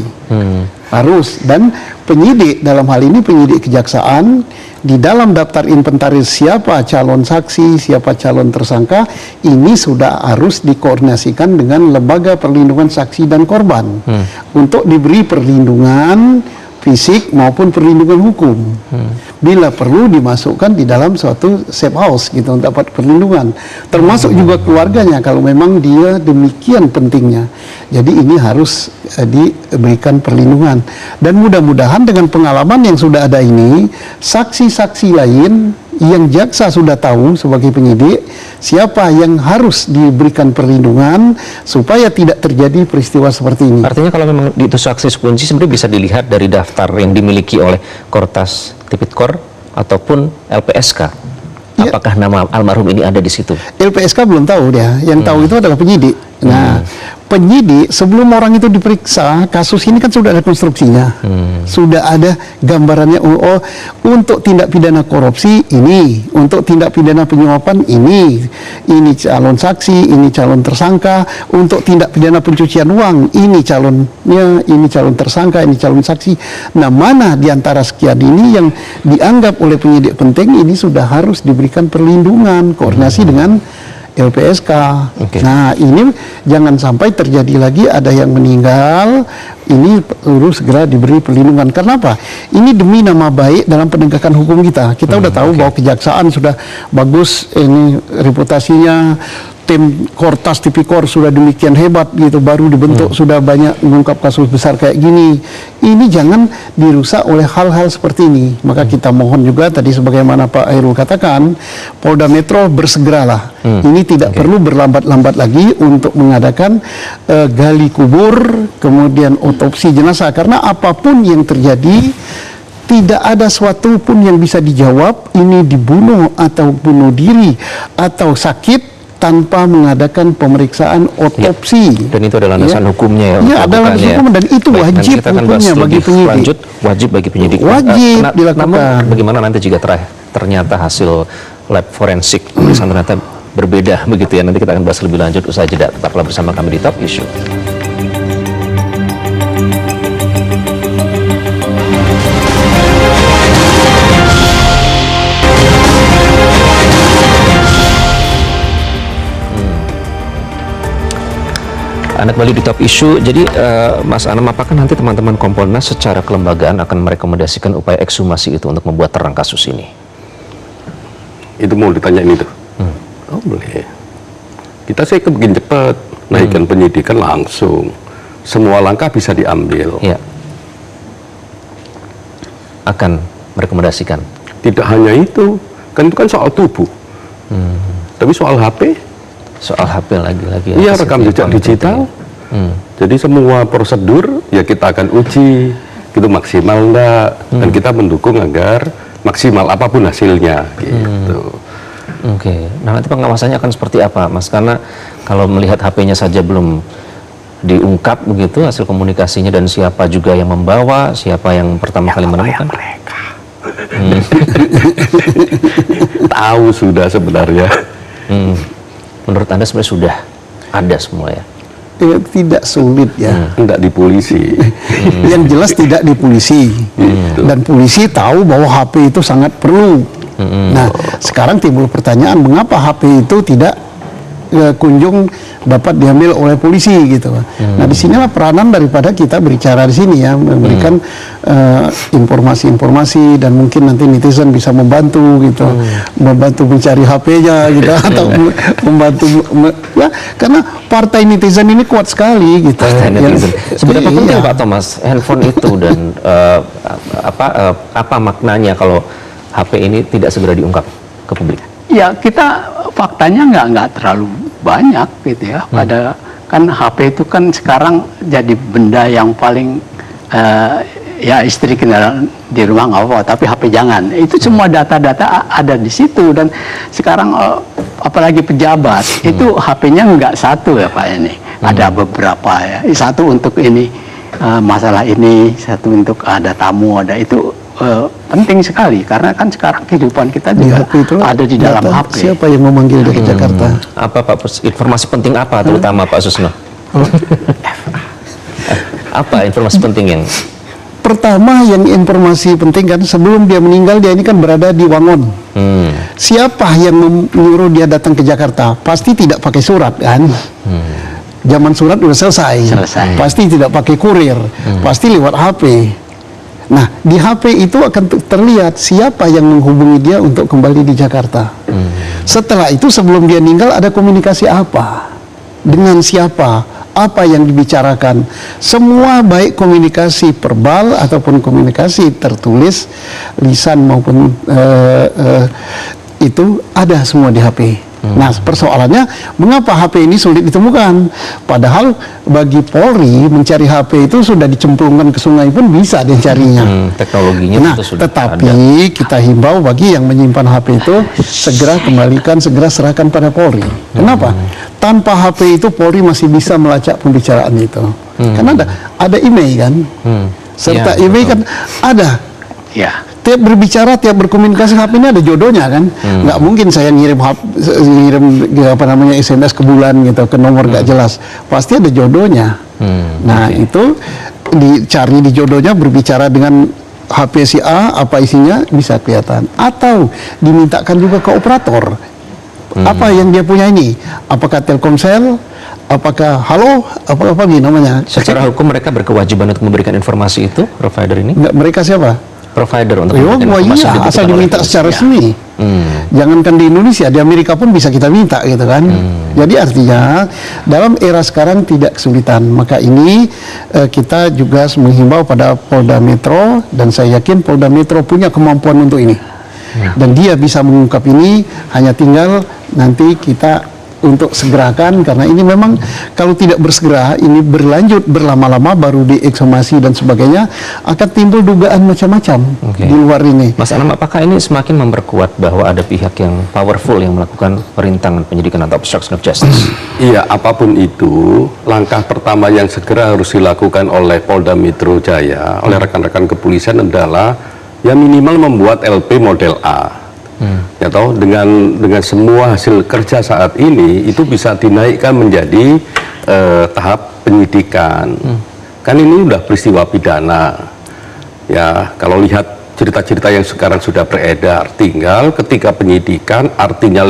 Harus. Dan penyidik dalam hal ini penyidik kejaksaan di dalam daftar inventaris siapa calon saksi, siapa calon tersangka, ini sudah harus dikoordinasikan dengan lembaga perlindungan saksi dan korban untuk diberi perlindungan fisik maupun perlindungan hukum. Bila perlu dimasukkan di dalam suatu safe house gitu untuk dapat perlindungan. Termasuk juga keluarganya kalau memang dia demikian pentingnya. Jadi ini harus diberikan perlindungan. Dan mudah-mudahan dengan pengalaman yang sudah ada ini, saksi-saksi lain yang jaksa sudah tahu sebagai penyidik siapa yang harus diberikan perlindungan supaya tidak terjadi peristiwa seperti ini.
Artinya kalau memang itu saksi kunci sebenarnya bisa dilihat dari daftar yang dimiliki oleh Kortas Tipikor ataupun LPSK.
Ya.
Apakah nama almarhum ini ada di situ?
LPSK belum tahu dia, yang tahu itu adalah penyidik. Nah, penyidik sebelum orang itu diperiksa, kasus ini kan sudah ada konstruksinya, sudah ada gambarannya. Oh, untuk tindak pidana korupsi ini, untuk tindak pidana penyuapan ini calon saksi, ini calon tersangka, untuk tindak pidana pencucian uang, ini calonnya, ini calon tersangka, ini calon saksi. Nah, mana di antara sekian ini yang dianggap oleh penyidik penting ini sudah harus diberikan perlindungan, koordinasi dengan LPSK. Nah, ini jangan sampai terjadi lagi ada yang meninggal, ini perlu segera diberi perlindungan. Kenapa? Ini demi nama baik dalam penegakan hukum kita. Kita udah tahu bahwa kejaksaan sudah bagus, ini reputasinya, tim Kortas Tipikor sudah demikian hebat gitu, baru dibentuk sudah banyak mengungkap kasus besar kayak gini. Ini jangan dirusak oleh hal-hal seperti ini. Maka kita mohon juga tadi sebagaimana Pak Hairul katakan, Polda Metro bersegeralah. Ini tidak perlu berlambat-lambat lagi untuk mengadakan gali kubur, kemudian otopsi jenazah, karena apapun yang terjadi tidak ada suatu pun yang bisa dijawab ini dibunuh atau bunuh diri atau sakit tanpa mengadakan pemeriksaan otopsi.
Dan itu adalah landasan hukumnya ya.
Iya, adalah landasan hukum dan itu wajib hukumnya bagi penyidik.
Lanjut, wajib bagi penyidik.
Wajib dilakukan.
Namun bagaimana nanti jika ternyata hasil lab forensik ternyata berbeda begitu ya. Nanti kita akan bahas lebih lanjut usai jeda. Tetaplah bersama kami di Top Issue. Anda kembali di Top Issue. Jadi Mas Anam, apakah nanti teman-teman Kompolnas secara kelembagaan akan merekomendasikan upaya ekshumasi itu untuk membuat terang kasus ini?
Itu mau ditanyain itu? Oh boleh. Kita sih bikin cepat, naikkan penyidikan langsung. Semua langkah bisa diambil.
Ya. Akan merekomendasikan?
Tidak hanya itu, kan itu kan soal tubuh. Tapi soal HP? Soal HP lagi-lagi. Iya, rekam jejak digital. Jadi semua prosedur ya kita akan uji itu maksimal enggak, dan kita mendukung agar maksimal apapun hasilnya gitu.
Oke. Nah, nanti pengawasannya akan seperti apa, Mas? Karena kalau melihat HP-nya saja belum diungkap begitu hasil komunikasinya, dan siapa juga yang membawa, siapa yang pertama kali menemukan.
Mereka. Tahu sudah sebenarnya.
Menurut Anda sebenarnya sudah ada semua ya?
Tidak sulit ya.
Enggak di polisi.
Yang jelas tidak di polisi. Dan polisi tahu bahwa HP itu sangat perlu. Nah, sekarang timbul pertanyaan, mengapa HP itu tidak kunjung dapat diambil oleh polisi gitu. Nah, disinilah peranan daripada kita berbicara di sini ya, memberikan informasi-informasi, dan mungkin nanti netizen bisa membantu gitu, membantu mencari HP-nya gitu, atau membantu ya, karena partai netizen ini kuat sekali gitu.
Partai netizen. Seberapa
Iya.
penting Pak Thomas handphone itu, dan apa maknanya kalau HP ini tidak segera diungkap ke publik?
Ya, kita faktanya nggak terlalu banyak gitu ya. Kan HP itu kan sekarang jadi benda yang paling ya, istri kenal di rumah nggak apa-apa, tapi HP jangan. Itu semua data-data ada di situ, dan sekarang apalagi pejabat itu HP-nya nggak satu ya Pak ini. Ada beberapa ya. Satu untuk ini masalah ini, satu untuk ada tamu, ada itu. Penting sekali, karena kan sekarang kehidupan kita juga ada di dalam HP.
Siapa yang memanggil dari Jakarta?
Apa Pak, informasi penting apa terutama Pak Susno? Apa informasi penting yang
Pertama, yang informasi penting kan, sebelum dia meninggal, dia ini kan berada di Wangon. Siapa yang menyuruh dia datang ke Jakarta? Pasti tidak pakai surat kan? Zaman surat udah selesai. Pasti tidak pakai kurir, pasti lewat HP. Nah, di HP itu akan terlihat siapa yang menghubungi dia untuk kembali di Jakarta. Setelah itu, sebelum dia meninggal, ada komunikasi apa? Dengan siapa? Apa yang dibicarakan? Semua, baik komunikasi verbal ataupun komunikasi tertulis, lisan maupun itu ada semua di HP. Nah, persoalannya mengapa HP ini sulit ditemukan? Padahal bagi Polri mencari HP itu sudah dicemplungkan ke sungai pun bisa dicarinya.
Teknologinya
nah,
itu sudah
tetapi
ada.
kita himbau bagi yang menyimpan HP itu segera kembalikan, segera serahkan pada Polri. Kenapa? Tanpa HP itu Polri masih bisa melacak pembicaraan itu. Karena ada email kan, serta
Ya,
email
betul.
kan ada.
Ya.
Tiap berbicara, tiap berkomunikasi, HP ini ada jodohnya kan. Nggak mungkin saya ngirim apa namanya SMS ke bulan gitu, ke nomor nggak jelas. Pasti ada jodohnya. Nah, itu dicari di jodohnya, berbicara dengan HP si A, apa isinya bisa kelihatan. Atau dimintakan juga ke operator. Apa yang dia punya ini? Apakah Telkomsel? Apakah Halo? Apa gitu namanya?
Secara hukum mereka berkewajiban untuk memberikan informasi itu, provider ini?
Nggak, mereka siapa?
Provider untuk
Iya,
memberikan informasi yang
asal
dibutuhkan oleh
diminta
polisi.
secara resmi. Jangankan di Indonesia, di Amerika pun bisa kita minta gitu kan. Jadi artinya dalam era sekarang tidak kesulitan. Maka ini kita juga menghimbau pada Polda Metro, dan saya yakin Polda Metro punya kemampuan untuk ini. Dan dia bisa mengungkap ini, hanya tinggal nanti kita untuk segerakan, karena ini memang kalau tidak bersegera, ini berlanjut berlama-lama baru diekshumasi dan sebagainya, akan timbul dugaan macam-macam di luar ini.
Mas Anam, apakah ini semakin memperkuat bahwa ada pihak yang powerful yang melakukan perintangan penyidikan atau obstruction of justice?
Iya, apapun itu, langkah pertama yang segera harus dilakukan oleh Polda Metro Jaya, oleh rekan-rekan kepolisian adalah ya minimal membuat LP model A. Ya toh, dengan semua hasil kerja saat ini itu bisa dinaikkan menjadi tahap penyidikan. Kan ini udah peristiwa pidana. Ya, kalau lihat cerita-cerita yang sekarang sudah beredar, tinggal ketika penyidikan artinya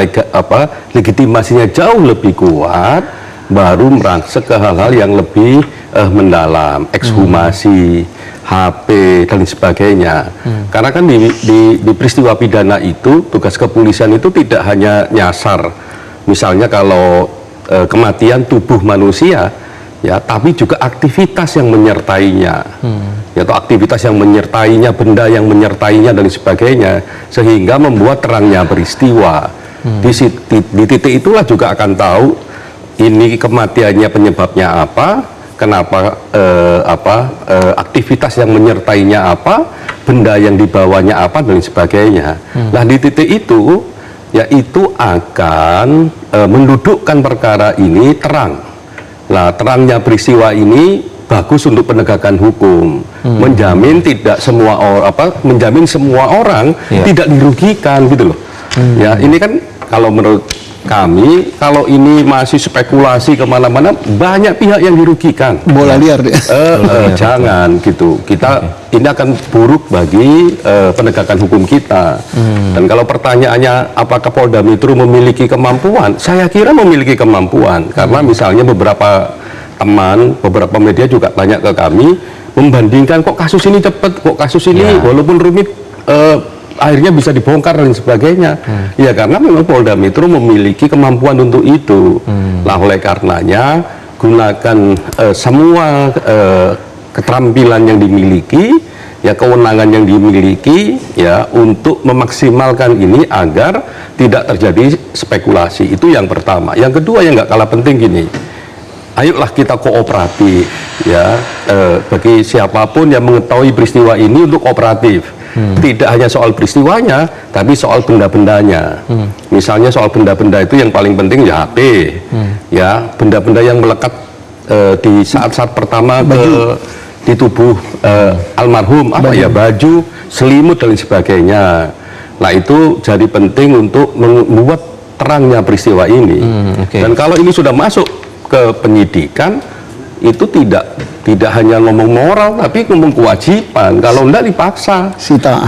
legitimasinya jauh lebih kuat, baru merangsek ke hal-hal yang lebih mendalam, ekshumasi, HP dan sebagainya. Karena kan di peristiwa pidana itu tugas kepolisian itu tidak hanya nyasar, misalnya kalau kematian tubuh manusia, ya, tapi juga aktivitas yang menyertainya, ya, atau aktivitas yang menyertainya, benda yang menyertainya dan sebagainya, sehingga membuat terangnya peristiwa. Di titik itulah juga akan tahu ini kematiannya penyebabnya apa. Kenapa aktivitas yang menyertainya apa, benda yang dibawanya apa dan sebagainya. Nah, di titik itu ya itu akan mendudukkan perkara ini terang. Nah, terangnya peristiwa ini bagus untuk penegakan hukum, menjamin tidak semua menjamin semua orang tidak dirugikan gitu loh. Ya, ini kan kalau menurut kami kalau ini masih spekulasi kemana-mana, banyak pihak yang dirugikan.
Bola liar deh.
Jangan gitu. Ini akan buruk bagi penegakan hukum kita. Dan kalau pertanyaannya apakah Polda Metro memiliki kemampuan, saya kira memiliki kemampuan karena misalnya beberapa teman, beberapa media juga tanya ke kami membandingkan kok kasus ini cepat, kok kasus ini walaupun rumit akhirnya bisa dibongkar dan sebagainya. Ya karena memang Polda Metro memiliki kemampuan untuk itu. Lah oleh karenanya gunakan semua keterampilan yang dimiliki, ya kewenangan yang dimiliki, ya untuk memaksimalkan ini agar tidak terjadi spekulasi. Itu yang pertama. Yang kedua yang nggak kalah penting gini. Ayolah kita kooperatif, ya bagi siapapun yang mengetahui peristiwa ini untuk kooperatif. Tidak hanya soal peristiwanya, tapi soal benda-bendanya. Misalnya soal benda-benda itu yang paling penting ya HP, ya benda-benda yang melekat di saat-saat pertama di tubuh almarhum, apa ya baju, selimut dan sebagainya. Nah itu jadi penting untuk membuat terangnya peristiwa ini. Dan kalau ini sudah masuk ke penyidikan, itu tidak hanya ngomong moral tapi ngomong kewajiban. Kalau enggak dipaksa
Sita.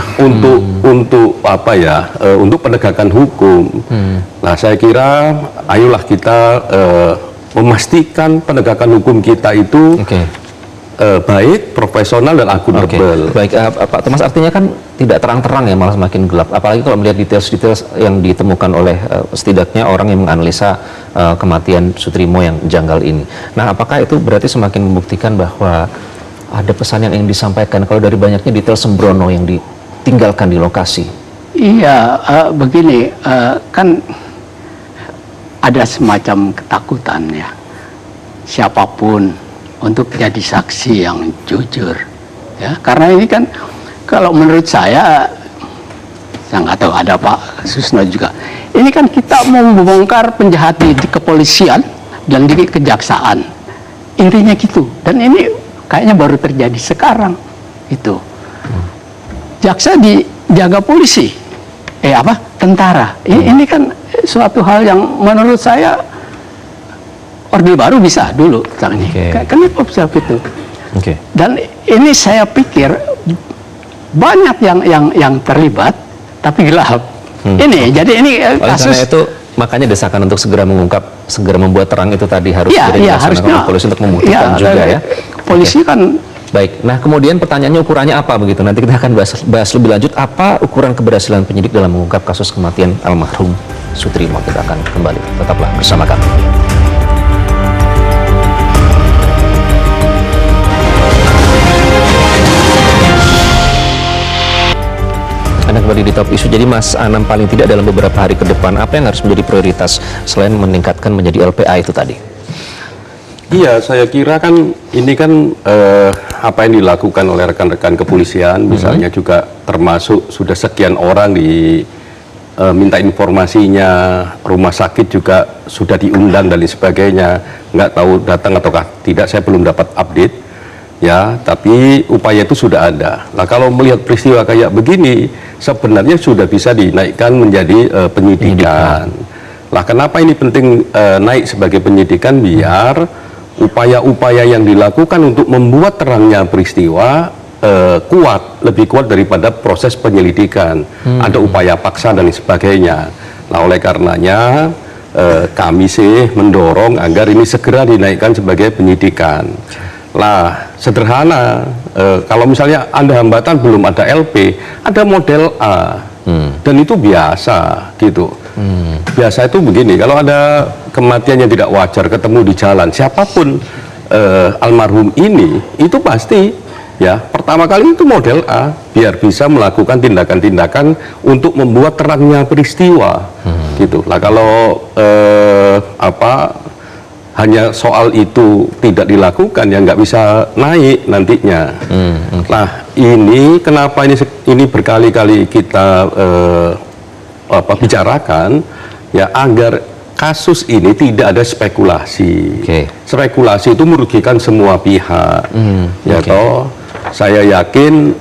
untuk apa ya, untuk penegakan hukum. Nah saya kira ayolah kita memastikan penegakan hukum kita itu baik, profesional dan akuntabel.
Baik, Pak Thomas, artinya kan tidak terang-terang ya, malah semakin gelap. Apalagi kalau melihat detail-detail yang ditemukan oleh setidaknya orang yang menganalisa kematian Sutrimo yang janggal ini. Nah, apakah itu berarti semakin membuktikan bahwa ada pesan yang ingin disampaikan kalau dari banyaknya detail sembrono yang ditinggalkan di lokasi?
Iya, begini, kan ada semacam ketakutan ya, siapapun untuk jadi saksi yang jujur, ya karena ini kan kalau menurut saya nggak tahu, ada Pak Susno juga, ini kan kita mau membongkar penjahat di kepolisian dan di kejaksaan, intinya gitu, dan ini kayaknya baru terjadi sekarang itu. Jaksa dijaga polisi, tentara, ini kan suatu hal yang menurut saya Orde Baru bisa dulu, kenapa bisa itu? Dan ini saya pikir banyak yang terlibat tapi gelap. Ini jadi ini kasus.
Karena itu makanya desakan untuk segera mengungkap, segera membuat terang itu tadi harus
harusnya
polisi untuk membuktikan juga ya.
Polisi kan.
Baik, nah kemudian pertanyaannya ukurannya apa begitu? Nanti kita akan bahas lebih lanjut apa ukuran keberhasilan penyidik dalam mengungkap kasus kematian almarhum Sutrimo. Kita akan kembali, tetaplah bersama kami. Anda kembali di Top Isu. Jadi Mas Anam, paling tidak dalam beberapa hari ke depan apa yang harus menjadi prioritas selain meningkatkan menjadi LPA itu tadi?
Iya, saya kira kan ini kan apa yang dilakukan oleh rekan-rekan kepolisian, misalnya juga termasuk sudah sekian orang minta informasinya, rumah sakit juga sudah diundang dan sebagainya, nggak tahu datang ataukah tidak, saya belum dapat update. Ya, tapi upaya itu sudah ada. Nah, kalau melihat peristiwa kayak begini, sebenarnya sudah bisa dinaikkan menjadi penyidikan. Lah, kenapa ini penting naik sebagai penyidikan? Biar upaya-upaya yang dilakukan untuk membuat terangnya peristiwa kuat, lebih kuat daripada proses penyelidikan. Ada upaya paksa dan sebagainya. Nah, oleh karenanya kami sih mendorong agar ini segera dinaikkan sebagai penyidikan. Lah, sederhana, kalau misalnya ada hambatan belum ada LP, ada model A, dan itu biasa gitu. Biasa itu begini, kalau ada kematian yang tidak wajar ketemu di jalan, siapapun almarhum ini, itu pasti ya pertama kali itu model A, biar bisa melakukan tindakan-tindakan untuk membuat terangnya peristiwa, gitu. Lah kalau hanya soal itu tidak dilakukan, ya nggak bisa naik nantinya. Nah, ini kenapa ini berkali-kali kita bicarakan, ya agar kasus ini tidak ada spekulasi. Spekulasi itu merugikan semua pihak. Ya toh, saya yakin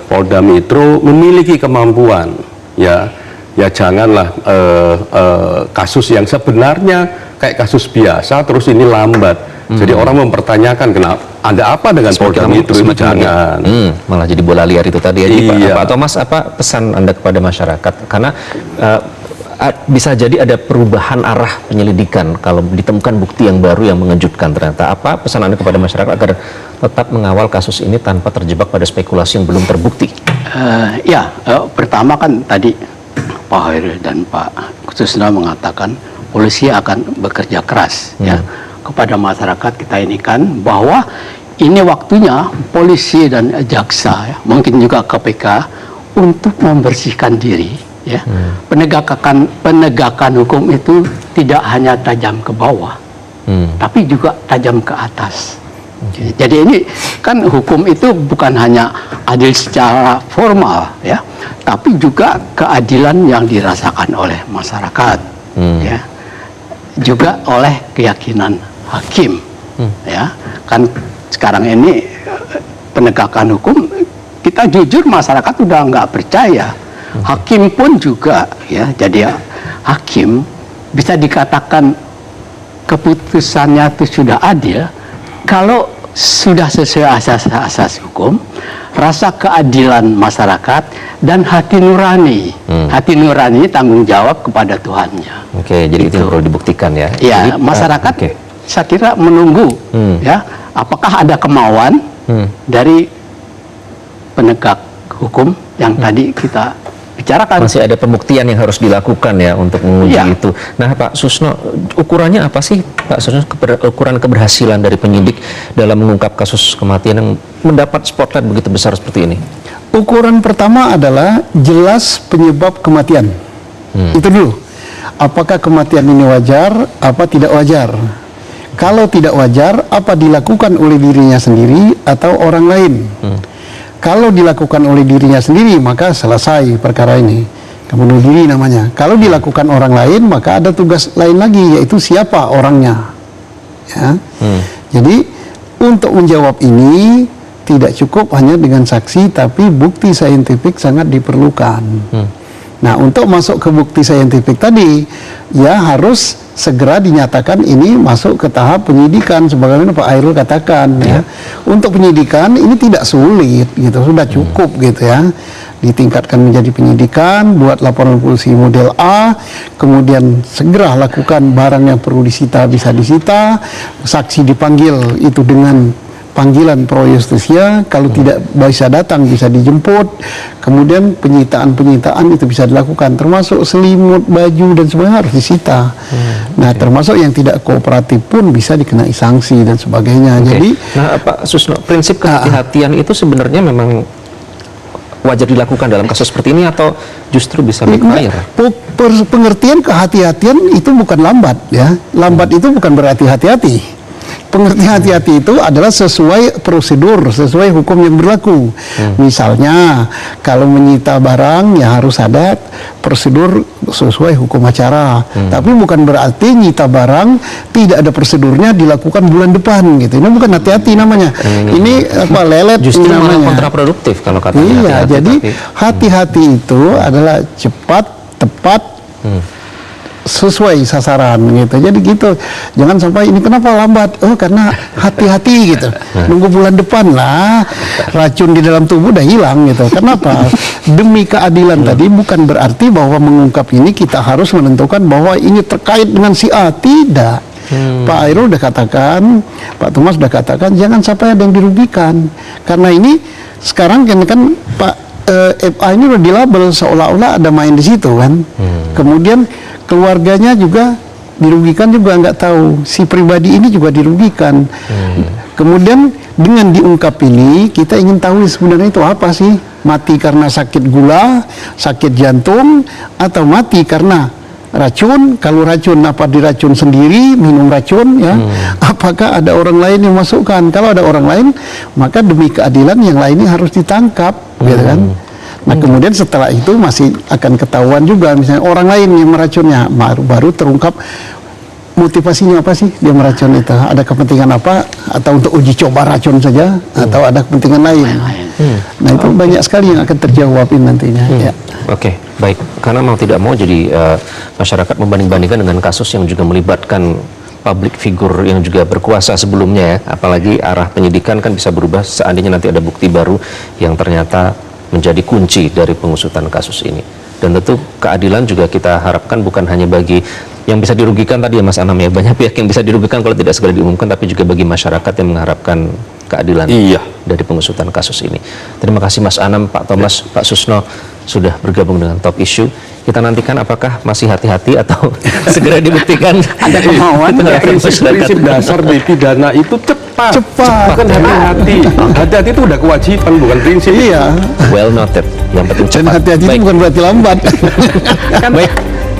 Polda Metro memiliki kemampuan, ya ya janganlah kasus yang sebenarnya kayak kasus biasa terus ini lambat. Jadi orang mempertanyakan kenapa ada apa dengan Polda Metro itu, jangan.
Malah jadi bola liar itu tadi ya. Jadi
Iya.
Pak Thomas, apa pesan Anda kepada masyarakat? Karena bisa jadi ada perubahan arah penyelidikan kalau ditemukan bukti yang baru yang mengejutkan ternyata. Apa pesan Anda kepada masyarakat agar tetap mengawal kasus ini tanpa terjebak pada spekulasi yang belum terbukti?
Pertama kan tadi Pak Hoiril dan Pak Susno mengatakan polisi akan bekerja keras ya kepada masyarakat kita ini kan bahwa ini waktunya polisi dan jaksa ya, mungkin juga KPK untuk membersihkan diri ya. Penegakan hukum itu tidak hanya tajam ke bawah tapi juga tajam ke atas. Jadi ini kan hukum itu bukan hanya adil secara formal ya, tapi juga keadilan yang dirasakan oleh masyarakat ya, juga oleh keyakinan hakim ya. Kan sekarang ini penegakan hukum kita jujur masyarakat udah nggak percaya, hakim pun juga ya. Jadi hakim bisa dikatakan keputusannya itu sudah adil kalau sudah sesuai asas hukum, rasa keadilan masyarakat dan hati nurani. Hati nurani tanggung jawab kepada Tuhannya.
Oke, jadi itu yang perlu dibuktikan ya.
Ya,
Jadi,
masyarakat saya kira menunggu ya, apakah ada kemauan dari penegak hukum yang tadi kita bicarakan.
Masih ada pembuktian yang harus dilakukan ya untuk menguji itu. Nah, Pak Susno, ukurannya apa sih, Pak Susno, ukuran keberhasilan dari penyidik dalam mengungkap kasus kematian yang mendapat spotlight begitu besar seperti ini?
Ukuran pertama adalah jelas penyebab kematian. Itu dulu. Apakah kematian ini wajar, apa tidak wajar? Kalau tidak wajar, apa dilakukan oleh dirinya sendiri atau orang lain? Kalau dilakukan oleh dirinya sendiri, maka selesai perkara ini. Bunuh diri namanya. Kalau dilakukan orang lain, maka ada tugas lain lagi, yaitu siapa orangnya. Ya. Jadi, untuk menjawab ini, tidak cukup hanya dengan saksi, tapi bukti saintifik sangat diperlukan. Nah, untuk masuk ke bukti saintifik tadi, ya harus segera dinyatakan ini masuk ke tahap penyidikan, sebagaimana Pak Hairul katakan. Ya. Untuk penyidikan ini tidak sulit, gitu, sudah cukup gitu ya. Ditingkatkan menjadi penyidikan, buat laporan polisi model A, kemudian segera lakukan barang yang perlu disita bisa disita, saksi dipanggil itu dengan panggilan pro justisia, kalau tidak bisa datang bisa dijemput, kemudian penyitaan itu bisa dilakukan, termasuk selimut, baju dan sebagainya harus disita. Nah, termasuk yang tidak kooperatif pun bisa dikenai sanksi dan sebagainya. Jadi,
nah, Pak Susno, prinsip kehati-hatian itu sebenarnya memang wajar dilakukan dalam kasus seperti ini atau justru bisa backfire?
Pengertian kehati-hatian itu bukan lambat ya. Lambat itu bukan berarti hati-hati. Pengertian hati-hati itu adalah sesuai prosedur, sesuai hukum yang berlaku. Misalnya, kalau menyita barang ya harus ada prosedur sesuai hukum acara. Tapi bukan berarti nyita barang tidak ada prosedurnya dilakukan bulan depan gitu. Ini bukan hati-hati namanya. Ini apa, lelet
justru
namanya.
malah kontraproduktif kalau katanya.
Iya,
hati-hati,
jadi
tapi
hati-hati itu adalah cepat, tepat, sesuai sasaran gitu. Jadi gitu. Jangan sampai ini kenapa lambat? Oh, karena hati-hati gitu. Nunggu bulan depan lah. Racun di dalam tubuh udah hilang gitu. Kenapa? Demi keadilan tadi bukan berarti bahwa mengungkap ini kita harus menentukan bahwa ini terkait dengan si A. Tidak. Pak Hairul udah katakan, Pak Thomas udah katakan, jangan sampai ada yang dirugikan. Karena ini sekarang kan Pak FA ini udah dilabel seolah-olah ada main di situ kan. Kemudian keluarganya juga dirugikan, juga nggak tahu, si pribadi ini juga dirugikan. Kemudian dengan diungkap ini kita ingin tahu sebenarnya itu apa sih, mati karena sakit gula, sakit jantung, atau mati karena racun. Kalau racun, apa diracun sendiri, minum racun ya, apakah ada orang lain yang masukkan? Kalau ada orang lain, maka demi keadilan yang lainnya harus ditangkap gitu kan. Nah, kemudian setelah itu masih akan ketahuan juga misalnya orang lain yang meracunnya, baru terungkap motivasinya apa sih dia meracun itu, ada kepentingan apa, atau untuk uji coba racun saja, atau ada kepentingan lain. Nah, itu banyak sekali yang akan terjawabin nantinya. Ya.
Oke. Baik, karena mau tidak mau jadi masyarakat membanding-bandingkan dengan kasus yang juga melibatkan public figure yang juga berkuasa sebelumnya ya, apalagi arah penyidikan kan bisa berubah seandainya nanti ada bukti baru yang ternyata menjadi kunci dari pengusutan kasus ini. Dan tentu keadilan juga kita harapkan bukan hanya bagi yang bisa dirugikan tadi ya Mas Anam ya, banyak pihak yang bisa dirugikan kalau tidak segera diumumkan, tapi juga bagi masyarakat yang mengharapkan keadilan dari pengusutan kasus ini. Terima kasih Mas Anam, Pak Thomas, Pak Susno sudah bergabung dengan Top Issue. Kita nantikan apakah masih hati-hati atau segera dibuktikan.
Ada kemauan.
Prinsip dasar di pidana itu cepat. Bukan hati-hati. Hati-hati itu udah kewajiban, bukan prinsip.
Iya.
Well noted. Yang penting
Dan
cepat.
hati-hati itu bukan berarti lambat.
Baik,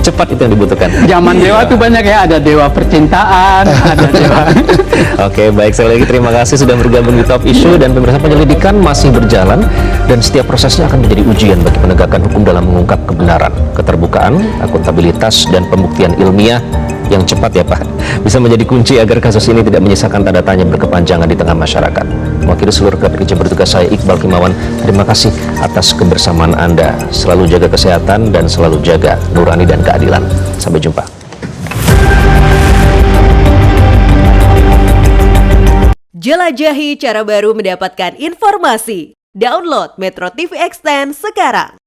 cepat itu yang dibutuhkan.
Zaman dewa tuh banyak ya, ada dewa percintaan, ada dewa.
Oke, baik, sekali lagi terima kasih sudah bergabung di Top Issue, dan pemirsa, penyelidikan masih berjalan dan setiap prosesnya akan menjadi ujian bagi penegakan hukum dalam mengungkap kebenaran, keterbukaan, akuntabilitas, dan pembuktian ilmiah yang cepat ya Pak, bisa menjadi kunci agar kasus ini tidak menyisakan tanda tanya berkepanjangan di tengah masyarakat. Mewakili seluruh kerja bertugas saya, Iqbal Kimawan, terima kasih atas kebersamaan Anda. Selalu jaga kesehatan dan selalu jaga nurani dan keadilan. Sampai jumpa.
Jelajahi cara baru mendapatkan informasi. Download Metro TV Extend sekarang.